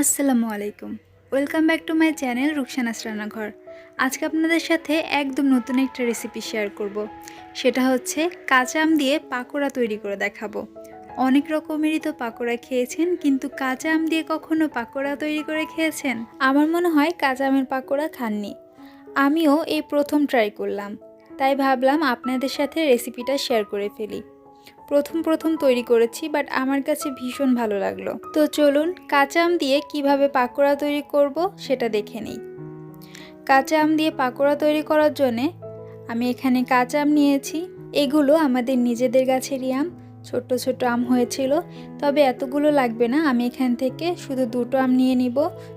আসসালামু আলাইকুম। Welcome back to my channel Rukhsana's রান্নাঘর। আজকে আপনাদের সাথে একদম নতুন একটা রেসিপি শেয়ার করব। সেটা হচ্ছে কাঁচা আম দিয়ে পাকোড়া তৈরি করে দেখাবো। অনেক রকমেরই তো পাকোড়া খেয়েছেন, কিন্তু কাঁচা আম দিয়ে কখনো পাকোড়া তৈরি করে খেয়েছেন? আমার মনে হয় কাঁচা আমের পাকোড়া খাননি। আমিও এই প্রথম ট্রাই করলাম, তাই ভাবলাম আপনাদের সাথে রেসিপিটা শেয়ার করে ফেলি। প্রথম তৈরি করেছি, বাট আমার কাছে ভীষণ ভালো লাগলো। তো চলুন কাঁচা আম দিয়ে কিভাবে পাকোড়া তৈরি করব সেটা দেখে নিই। কাঁচা আম দিয়ে পাকোড়া তৈরি করার জন্যে আমি এখানে কাঁচা আম নিয়েছি। এগুলো আমাদের নিজেদের গাছেরই আম, ছোট্ট ছোট্ট আম হয়েছিল, তবে এতগুলো লাগবে না। আমি এখান থেকে শুধু দুটো আম নিয়ে নিব,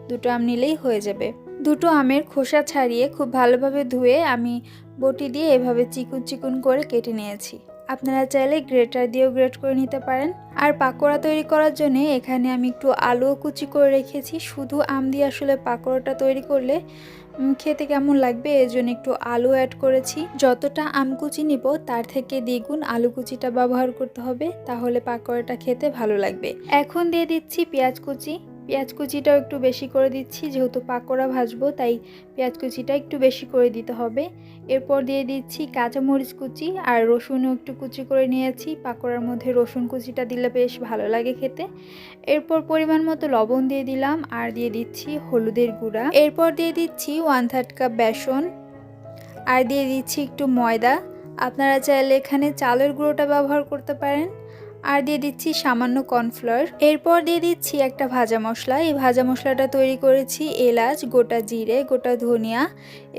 দুটো আম নিলেই হয়ে যাবে। দুটো আমের খোসা ছাড়িয়ে খুব ভালোভাবে ধুয়ে আমি বটি দিয়ে এভাবে চিকুন চিকুন করে কেটে নিয়েছি। আপনারা চাইলে গ্রেটার দিয়েও গ্রেট করে নিতে পারেন। আর পাকোড়া তৈরি করার জন্য এখানে আমি একটু আলুও কুচি করে রেখেছি। শুধু আম দিয়ে আসলে পাকোড়াটা তৈরি করলে খেতে কেমন লাগবে, এর জন্য একটু আলু অ্যাড করেছি। যতটা আম কুচি নিব তার থেকে দ্বিগুণ আলু কুচিটা ব্যবহার করতে হবে, তাহলে পাকোড়াটা খেতে ভালো লাগবে। এখন দিয়ে দিচ্ছি পেঁয়াজ কুচি। পেঁয়াজ কুচিটাও একটু বেশি করে দিচ্ছি, যেহেতু পাকোড়া ভাজবো তাই পেঁয়াজ কুচিটা একটু বেশি করে দিতে হবে। এরপর দিয়ে দিচ্ছি কাঁচামরিচ কুচি, আর রসুনও একটু কুচি করে নিয়েছি। পাকোড়ার মধ্যে রসুন কুচিটা দিলে বেশ ভালো লাগে খেতে। এরপর পরিমাণ মতো লবণ দিয়ে দিলাম, আর দিয়ে দিচ্ছি হলুদের গুঁড়া। এরপর দিয়ে দিচ্ছি 1/3 কাপ বেসন, আর দিয়ে দিচ্ছি একটু ময়দা। আপনারা চাইলে এখানে চালের গুঁড়োটা ব্যবহার করতে পারেন। আর দিয়ে দিচ্ছি সামান্য কর্নফ্লাওয়ার। এরপর দিয়ে দিচ্ছি একটা ভাজা মশলা। এই ভাজা মশলাটা তৈরি করেছি এলাচ, গোটা জিরে, গোটা ধনিয়া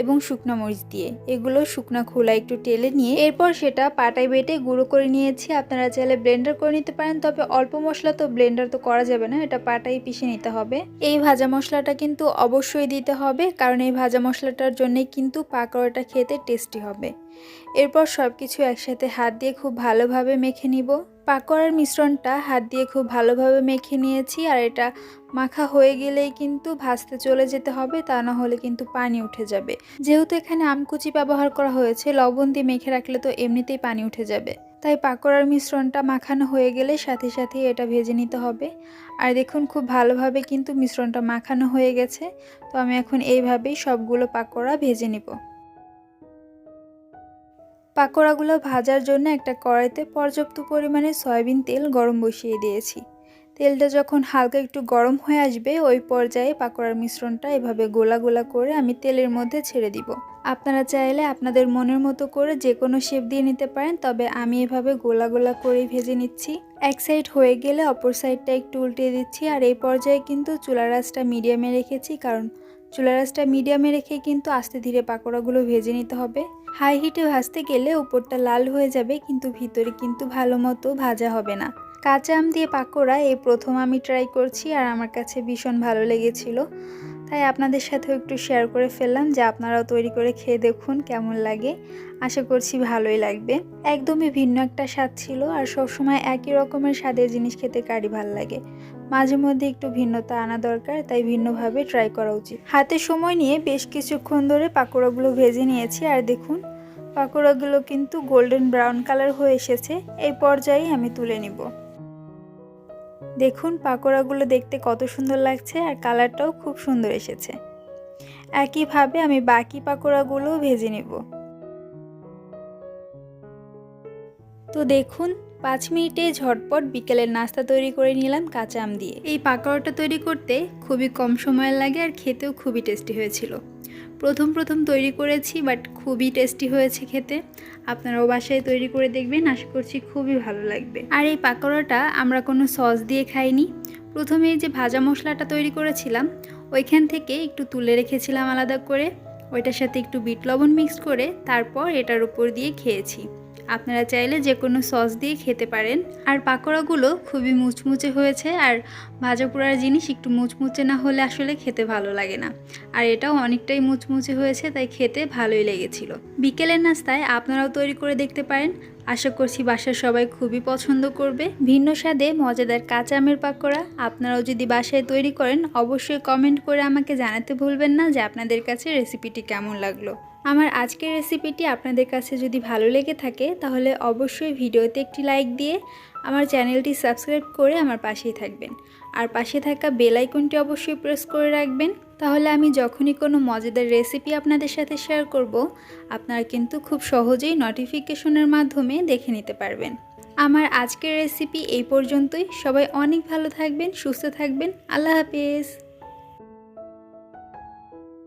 এবং শুকনো মরিচ দিয়ে। এগুলো শুকনো খোলা একটু টেলে নিয়ে এরপর সেটা পাটায় বেটে গুঁড়ো করে নিয়েছি। আপনারা চাইলে ব্লেন্ডার করে নিতে পারেন, তবে অল্প মশলা তো ব্লেন্ডার তো করা যাবে না, এটা পাটায় পিষে নিতে হবে। এই ভাজা মশলাটা কিন্তু অবশ্যই দিতে হবে, কারণ এই ভাজা মশলাটার জন্যই কিন্তু পাকোড়াটা খেতে টেস্টি হবে। এরপর সব কিছু একসাথে হাত দিয়ে খুব ভালোভাবে মেখে নিব। পাকোড়ার মিশ্রণটা হাত দিয়ে খুব ভালোভাবে মেখে নিয়েছি, আর এটা মাখা হয়ে গেলেই কিন্তু ভাজতে চলে যেতে হবে, তা না হলে কিন্তু পানি উঠে যাবে। যেহেতু এখানে আমকুচি ব্যবহার করা হয়েছে, লবণ দিয়ে মেখে রাখলে তো এমনিতেই পানি উঠে যাবে। তাই পাকোড়ার মিশ্রণটা মাখানো হয়ে গেলে সাথে সাথেই এটা ভেজে নিতে হবে। আর দেখুন খুব ভালোভাবে কিন্তু মিশ্রণটা মাখানো হয়ে গেছে। তো আমি এখন এইভাবেই সবগুলো পাকোড়া ভেজে নিব। পাকোড়াগুলো ভাজার জন্য একটা কড়াইতে পর্যাপ্ত পরিমাণে সয়াবিন তেল গরম বসিয়ে দিয়েছি। তেলটা যখন হালকা একটু গরম হয়ে আসবে, ওই পর্যায়ে পাকোড়ার মিশ্রণটা এভাবে গোলা গোলা করে আমি তেলের মধ্যে ছেড়ে দিব। আপনারা চাইলে আপনাদের মনের মতো করে যে কোনো শেপ দিয়ে নিতে পারেন, তবে আমি এভাবে গোলা গোলা করেই ভেজে নিচ্ছি। এক সাইড হয়ে গেলে অপর সাইডটা একটু উল্টিয়ে দিচ্ছি। আর এই পর্যায়ে কিন্তু চুলার আঁচটা মিডিয়ামে রেখেছি, কারণ চুলার আঁচটা মিডিয়ামে রেখে কিন্তু আস্তে ধীরে পাকোড়াগুলো ভেজে নিতে হবে। হাই হিটে ভাজতে গেলে উপরটা লাল হয়ে যাবে, কিন্তু ভিতরে কিন্তু ভালো মতো ভাজা হবে না। কাঁচা আম দিয়ে পাকোড়া এই প্রথম আমি ট্রাই করছি, আর আমার কাছে ভীষণ ভালো লেগেছিল, তাই আপনাদের সাথেও একটু শেয়ার করে ফেললাম যে আপনারাও তৈরি করে খেয়ে দেখুন কেমন লাগে। আশা করছি ভালোই লাগবে। একদমই ভিন্ন একটা স্বাদ ছিল, আর সবসময় একই রকমের স্বাদের জিনিস খেতে কারই ভালো লাগে। মাঝে মধ্যে একটু ভিন্নতা আনা দরকার, তাই ভিন্নভাবে ট্রাই করা উচিত। হাতে সময় নিয়ে বেশ কিছুক্ষণ ধরে পাকোড়াগুলো ভেজে নিয়েছি, আর দেখুন পাকোড়াগুলো কিন্তু গোল্ডেন ব্রাউন কালার হয়ে এসেছে। এই পর্যায়ে আমি তুলে নিব। দেখুন পাকোড়াগুলো দেখতে কত সুন্দর লাগছে, আর কালারটাও খুব সুন্দর এসেছে। একইভাবে আমি বাকি পাকোড়াগুলোও ভেজে নিব। তো দেখুন 5 মিনিটে ঝটপট বিকেলের নাস্তা তৈরি করে নিলাম কাঁচা আম দিয়ে। এই পাকোড়াটা তৈরি করতে খুবই কম সময় লাগে, আর খেতেও খুবই টেস্টি হয়েছিল। প্রথম তৈরি করেছি, বাট খুবই টেস্টি হয়েছে খেতে। আপনারাও বাসায় তৈরি করে দেখবেন, আশা করছি খুবই ভালো লাগবে। আর এই পাকোড়াটা আমরা কোনো সস দিয়ে খাইনি। প্রথমে যে ভাজা মশলাটা তৈরি করেছিলাম ওইখান থেকে একটু তুলে রেখেছিলাম আলাদা করে, ওইটার সাথে একটু বিট লবণ মিক্স করে তারপর এটার উপর দিয়ে খেয়েছি। আপনারা চাইলে যে কোনো সস দিয়ে খেতে পারেন। আর পাকোড়াগুলো খুবই মুচমুচে হয়েছে, আর ভাজা পোড়ার জিনিস একটু মুচমুচে না হলে আসলে খেতে ভালো লাগে না। আর এটাও অনেকটাই মুচমুচে হয়েছে, তাই খেতে ভালোই লেগেছিল। বিকেলের নাস্তায় আপনারাও তৈরি করে দেখতে পারেন। আশা করছি বাসার সবাই খুবই পছন্দ করবে। ভিন্ন স্বাদে মজাদার কাঁচা আমের পাকোড়া আপনারাও যদি বাসায় তৈরি করেন, অবশ্যই কমেন্ট করে আমাকে জানাতে ভুলবেন না যে আপনাদের কাছে রেসিপিটি কেমন লাগলো। আমার আজকের রেসিপিটি আপনাদের কাছে যদি ভালো লেগে থাকে তাহলে অবশ্যই ভিডিওতে একটি লাইক দিয়ে আমার চ্যানেলটি সাবস্ক্রাইব করে আমার পাশেই থাকবেন। আর পাশে থাকা বেল আইকনটি অবশ্যই প্রেস করে রাখবেন, তাহলে আমি যখনই কোনো মজাদার রেসিপি আপনাদের সাথে শেয়ার করব আপনারা কিন্তু খুব সহজেই নোটিফিকেশনের মাধ্যমে দেখে নিতে পারবেন। আমার আজকের রেসিপি এই পর্যন্তই। সবাই অনেক ভালো থাকবেন, সুস্থ থাকবেন। আল্লাহ হাফেজ।